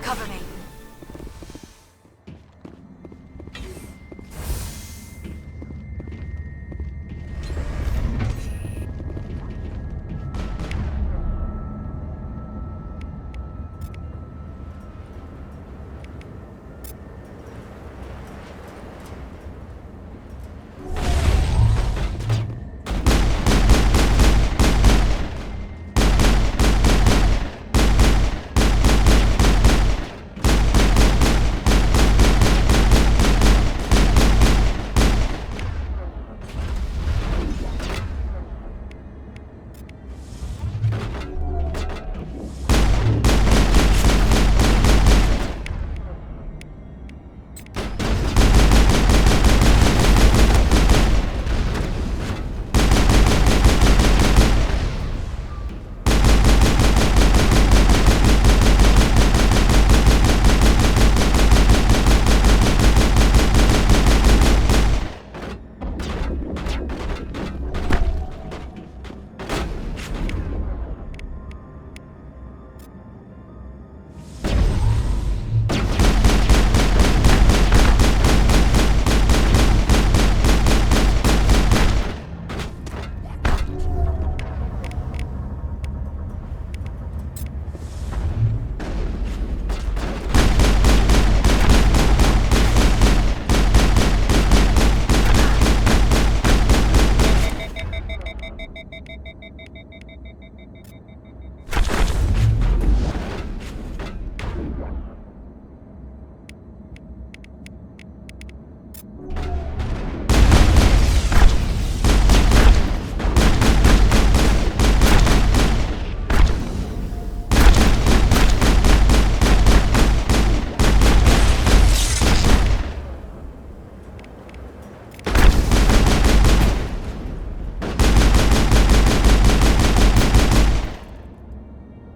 Cover me.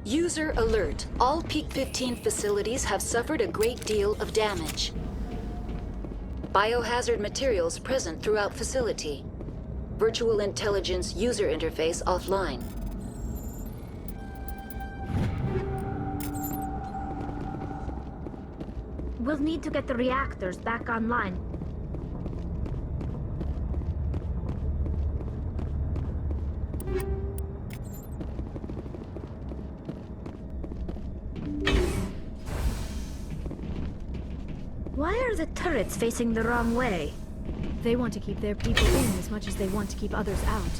User alert. All Peak 15 facilities have suffered a great deal of damage. Biohazard materials present throughout facility. Virtual intelligence user interface offline. We'll need to get the reactors back online. Why are the turrets facing the wrong way? They want to keep their people in as much as they want to keep others out.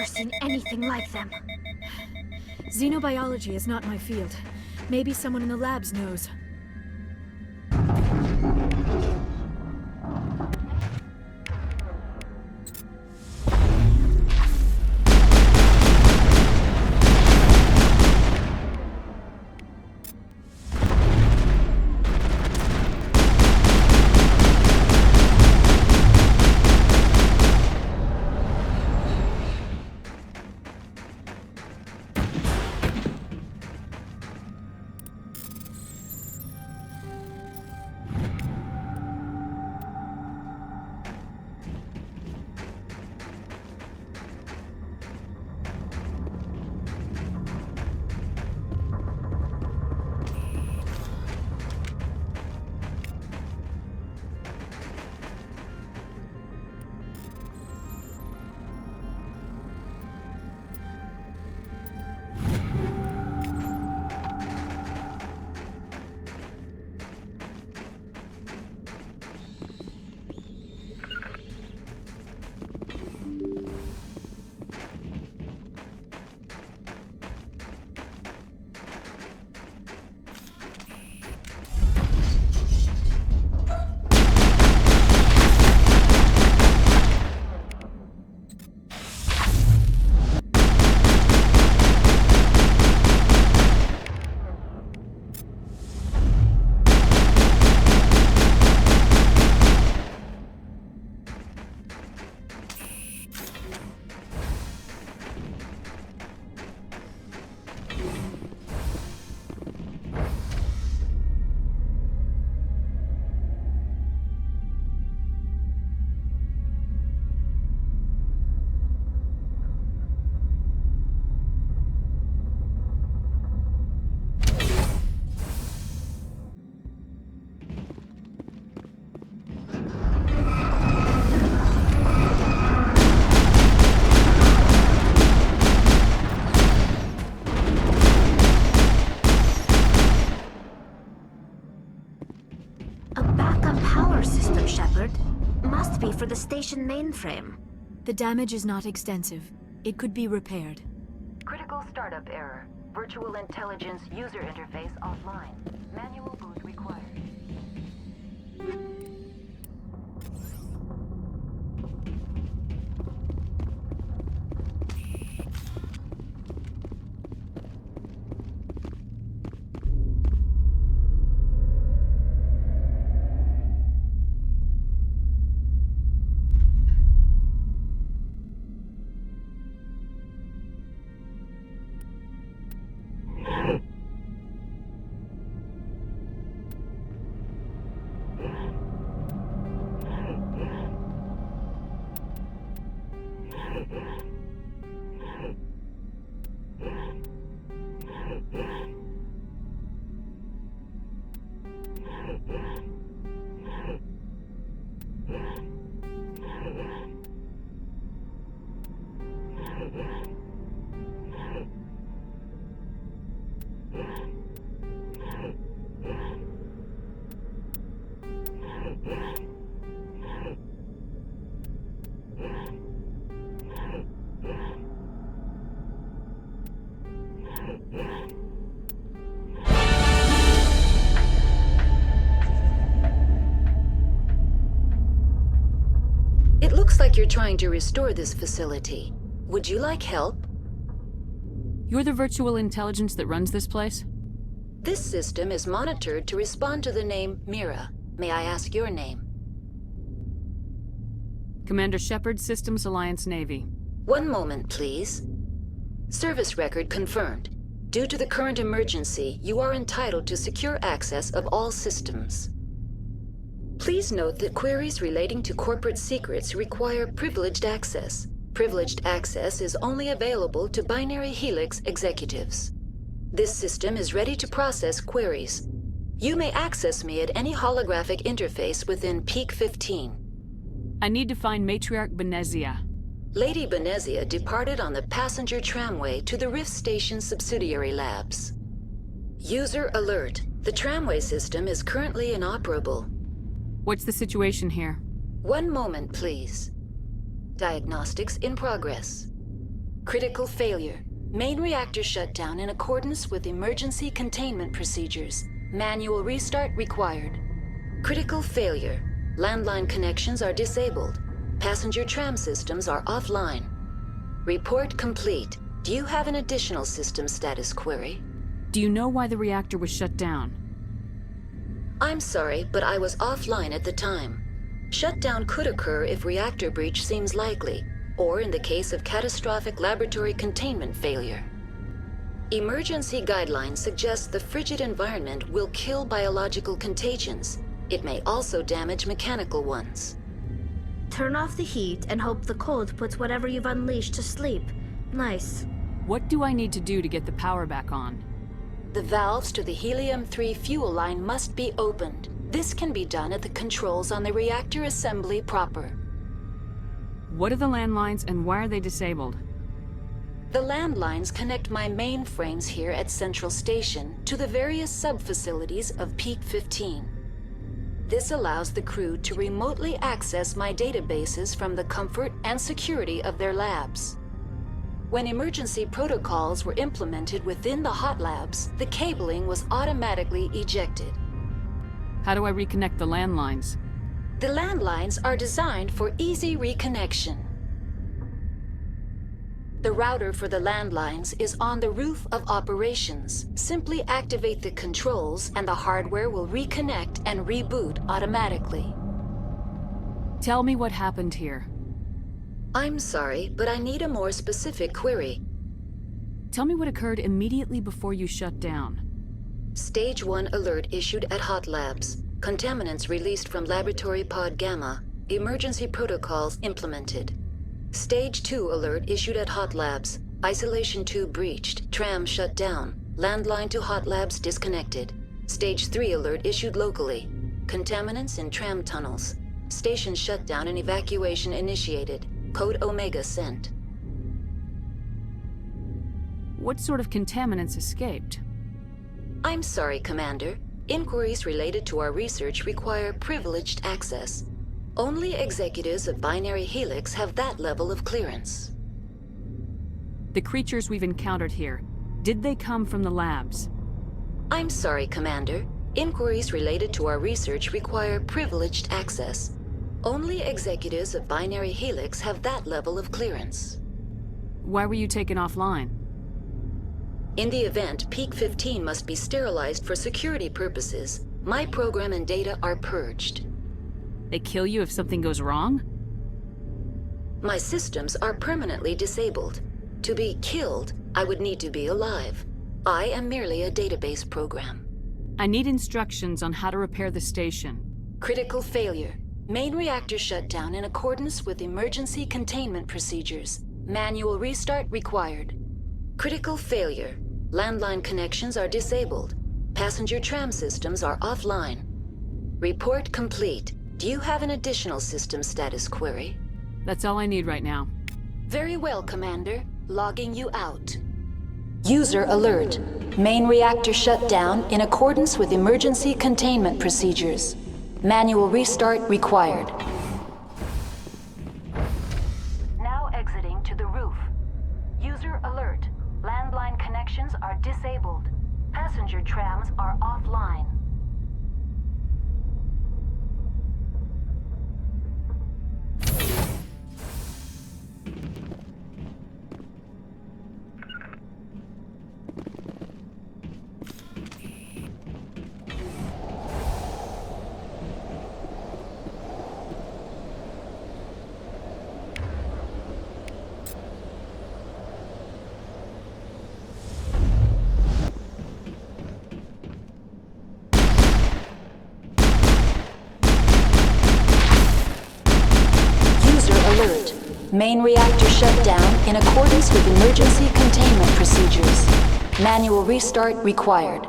seen anything like them. Xenobiology is not my field. Maybe someone in the labs knows. Must be for the station mainframe. The damage is not extensive. It could be repaired. Critical startup error. Virtual intelligence user interface offline. Manual boot required. It looks like you're trying to restore this facility. Would you like help? You're the virtual intelligence that runs this place? This system is monitored to respond to the name Mira. May I ask your name? Commander Shepard, Systems Alliance Navy. One moment, please. Service record confirmed. Due to the current emergency, you are entitled to secure access of all systems. Please note that queries relating to corporate secrets require privileged access. Privileged access is only available to Binary Helix executives. This system is ready to process queries. You may access me at any holographic interface within Piek 15. I need to find Matriarch Benezia. Lady Benezia departed on the passenger tramway to the Rift Station subsidiary labs. User alert. The tramway system is currently inoperable. What's the situation here? One moment, please. Diagnostics in progress. Critical failure. Main reactor shut down in accordance with emergency containment procedures. Manual restart required. Critical failure. Landline connections are disabled. Passenger tram systems are offline. Report complete. Do you have an additional system status query? Do you know why the reactor was shut down? I'm sorry, but I was offline at the time. Shutdown could occur if reactor breach seems likely, or in the case of catastrophic laboratory containment failure. Emergency guidelines suggest the frigid environment will kill biological contagions. It may also damage mechanical ones. Turn off the heat and hope the cold puts whatever you've unleashed to sleep. Nice. What do I need to do to get the power back on? The valves to the helium-3 fuel line must be opened. This can be done at the controls on the reactor assembly proper. What are the landlines and why are they disabled? The landlines connect my mainframes here at Central Station to the various sub-facilities of Piek 15. This allows the crew to remotely access my databases from the comfort and security of their labs. When emergency protocols were implemented within the hot labs, the cabling was automatically ejected. How do I reconnect the landlines? The landlines are designed for easy reconnection. The router for the landlines is on the roof of operations. Simply activate the controls and the hardware will reconnect and reboot automatically. Tell me what happened here. I'm sorry, but I need a more specific query. Tell me what occurred immediately before you shut down. Stage 1 alert issued at Hot Labs. Contaminants released from Laboratory Pod Gamma. Emergency protocols implemented. Stage 2 alert issued at Hot Labs. Isolation tube breached. Tram shut down. Landline to Hot Labs disconnected. Stage 3 alert issued locally. Contaminants in tram tunnels. Station shutdown and evacuation initiated. Code Omega sent. What sort of contaminants escaped? I'm sorry, Commander. Inquiries related to our research require privileged access. Only executives of Binary Helix have that level of clearance. The creatures we've encountered here, did they come from the labs? I'm sorry, Commander. Inquiries related to our research require privileged access. Only executives of Binary Helix have that level of clearance. Why were you taken offline? In the event, Piek 15 must be sterilized for security purposes. My program and data are purged. They kill you if something goes wrong? My systems are permanently disabled. To be killed, I would need to be alive. I am merely a database program. I need instructions on how to repair the station. Critical failure. Main reactor shut down in accordance with emergency containment procedures. Manual restart required. Critical failure. Landline connections are disabled. Passenger tram systems are offline. Report complete. Do you have an additional system status query? That's all I need right now. Very well, Commander. Logging you out. User alert. Main reactor shut down in accordance with emergency containment procedures. Manual restart required. Now exiting to the roof. User alert. Landline connections are disabled. Passenger trams are offline. Main reactor shut down in accordance with emergency containment procedures. Manual restart required.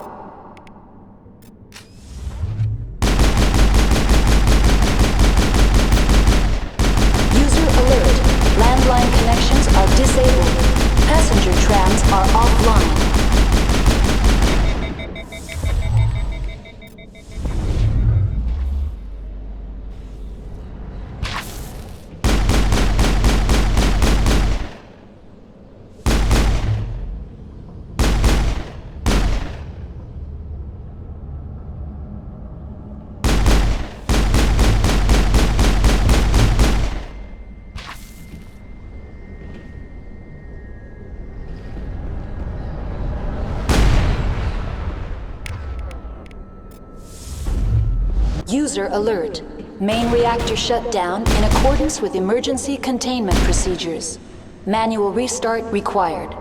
User alert. Landline connections are disabled. Passenger trams are offline. User alert. Main reactor shut down in accordance with emergency containment procedures. Manual restart required.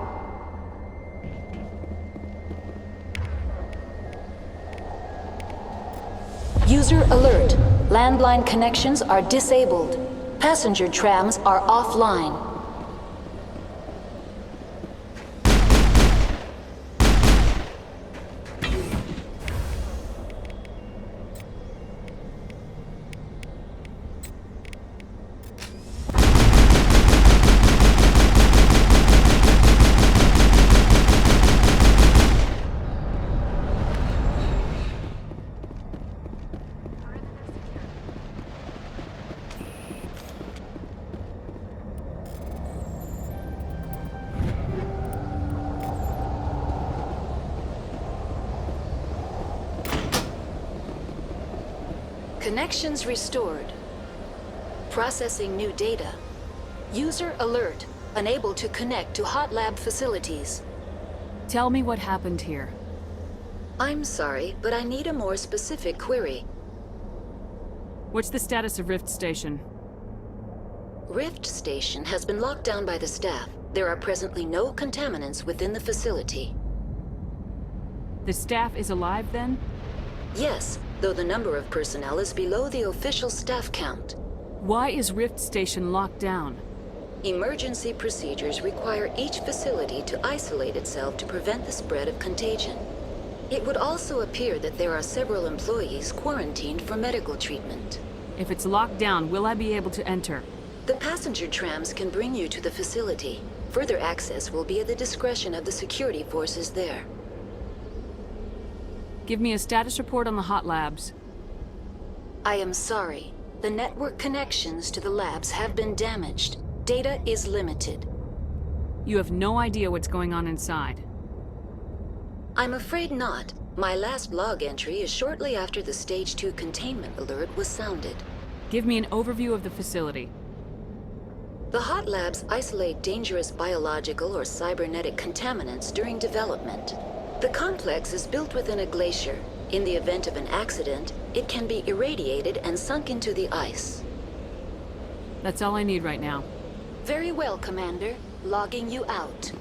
User alert. Landline connections are disabled. Passenger trams are offline. Connections restored. Processing new data. User alert. Unable to connect to hot lab facilities. Tell me what happened here. I'm sorry, but I need a more specific query. What's the status of Rift Station? Rift Station has been locked down by the staff. There are presently no contaminants within the facility. The staff is alive then? Yes, though the number of personnel is below the official staff count. Why is Rift Station locked down? Emergency procedures require each facility to isolate itself to prevent the spread of contagion. It would also appear that there are several employees quarantined for medical treatment. If it's locked down, will I be able to enter? The passenger trams can bring you to the facility. Further access will be at the discretion of the security forces there. Give me a status report on the hot labs. I am sorry. The network connections to the labs have been damaged. Data is limited. You have no idea what's going on inside. I'm afraid not. My last log entry is shortly after the Stage 2 containment alert was sounded. Give me an overview of the facility. The hot labs isolate dangerous biological or cybernetic contaminants during development. The complex is built within a glacier. In the event of an accident, it can be irradiated and sunk into the ice. That's all I need right now. Very well, Commander. Logging you out.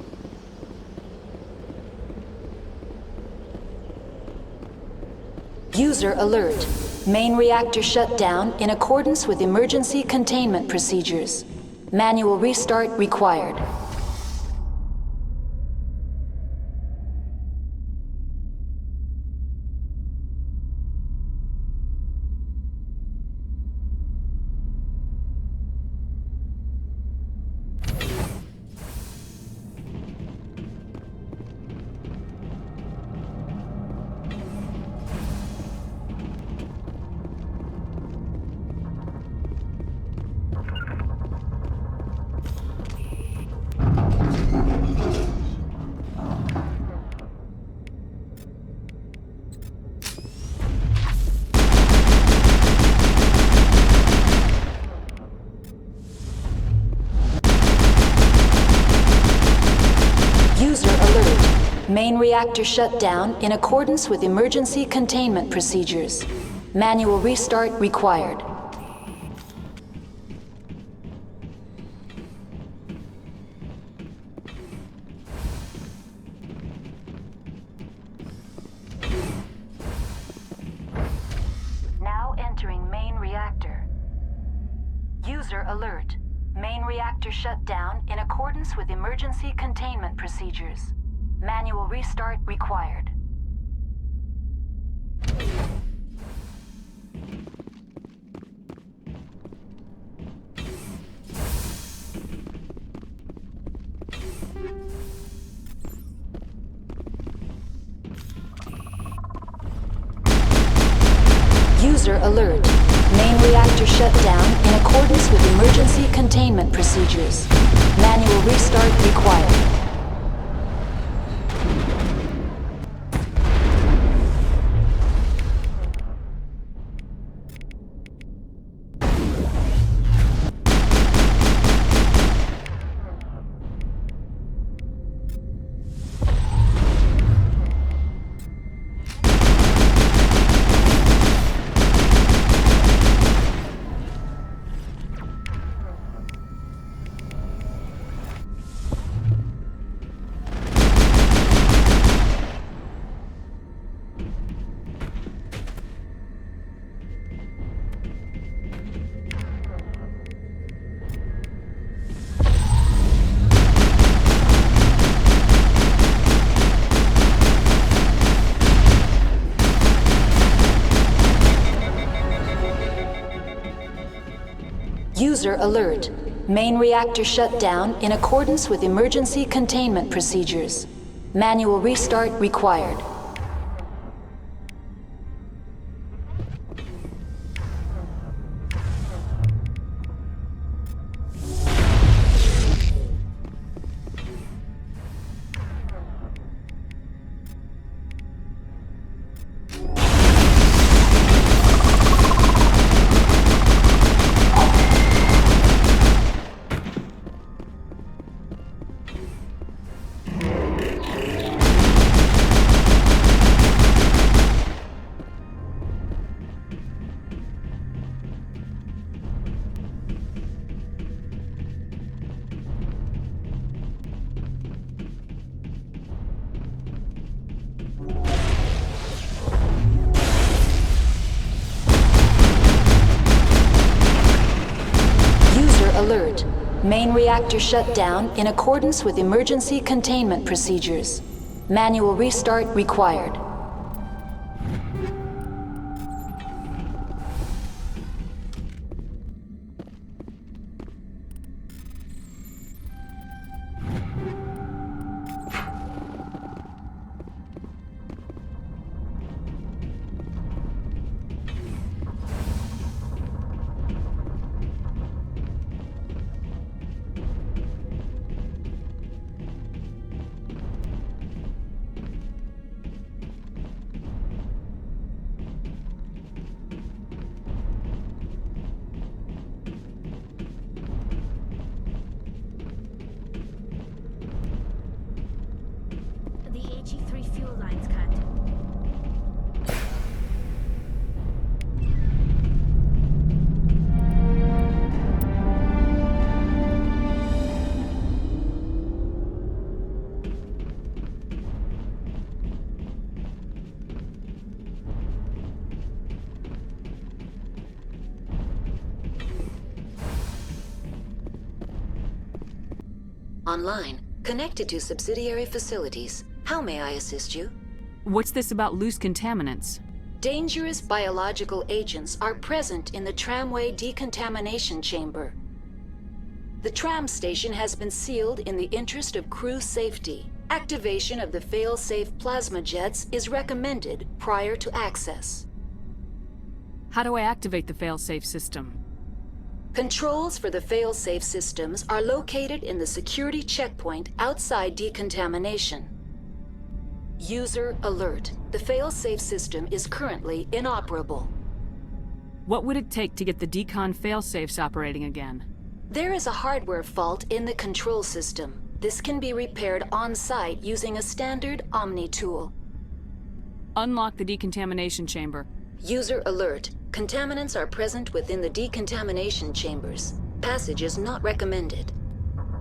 User alert. Main reactor shut down in accordance with emergency containment procedures. Manual restart required. Main reactor shut down in accordance with emergency containment procedures. Manual restart required. Now entering main reactor. User alert. Main reactor shut down in accordance with emergency containment procedures. Manual restart required. User alert. Main reactor shut down in accordance with emergency containment procedures. Manual restart required. User alert. Main reactor shut down in accordance with emergency containment procedures. Manual restart required. Alert. Main reactor shut down in accordance with emergency containment procedures. Manual restart required. The HE3 fuel line's cut. Online. Connected to subsidiary facilities. How may I assist you? What's this about loose contaminants? Dangerous biological agents are present in the tramway decontamination chamber. The tram station has been sealed in the interest of crew safety. Activation of the fail-safe plasma jets is recommended prior to access. How do I activate the fail-safe system? Controls for the fail-safe systems are located in the security checkpoint outside decontamination. User alert. The fail-safe system is currently inoperable. What would it take to get the decon fail-safes operating again? There is a hardware fault in the control system. This can be repaired on-site using a standard Omni tool. Unlock the decontamination chamber. User alert. Contaminants are present within the decontamination chambers. Passage is not recommended.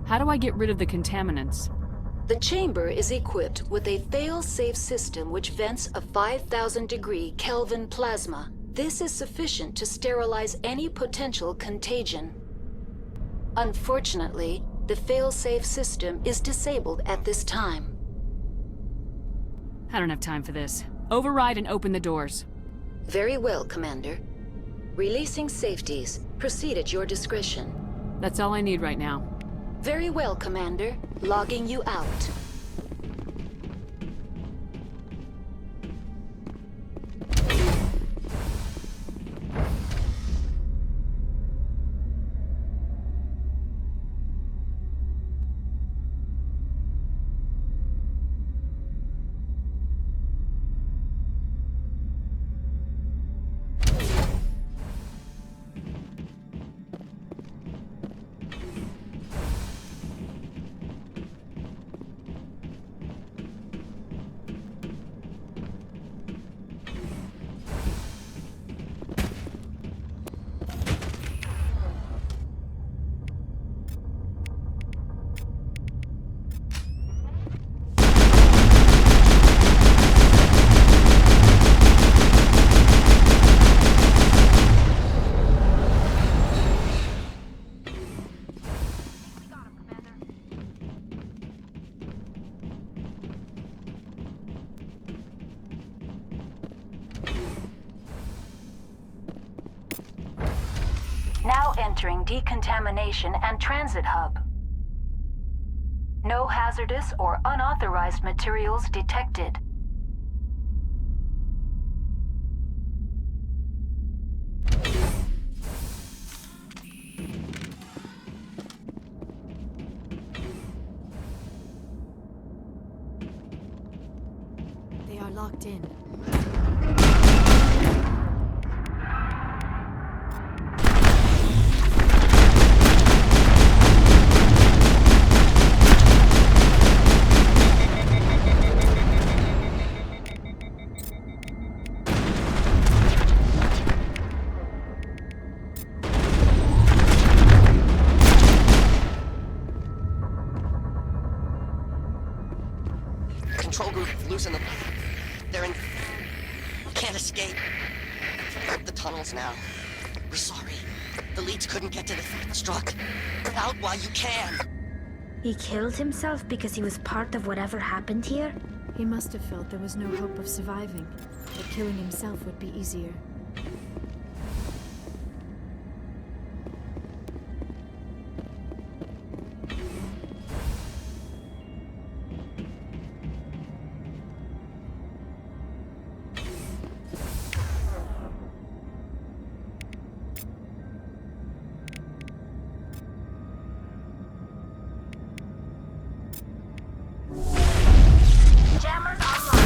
How do I get rid of the contaminants? The chamber is equipped with a fail-safe system which vents a 5,000-degree Kelvin plasma. This is sufficient to sterilize any potential contagion. Unfortunately, the fail-safe system is disabled at this time. I don't have time for this. Override and open the doors. Very well, Commander. Releasing safeties. Proceed at your discretion. That's all I need right now. Very well, Commander. Logging you out. manufacturing, decontamination, and transit hub. No hazardous or unauthorized materials detected. They are locked in. Control group, loosen them. They're in... Can't escape. The tunnels now. We're sorry. The leads couldn't get to the struck. Get out while you can. He killed himself because he was part of whatever happened here? He must have felt there was no hope of surviving, that killing himself would be easier. Jammers online.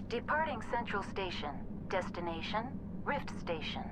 Departing Central Station. Destination, Rift Station.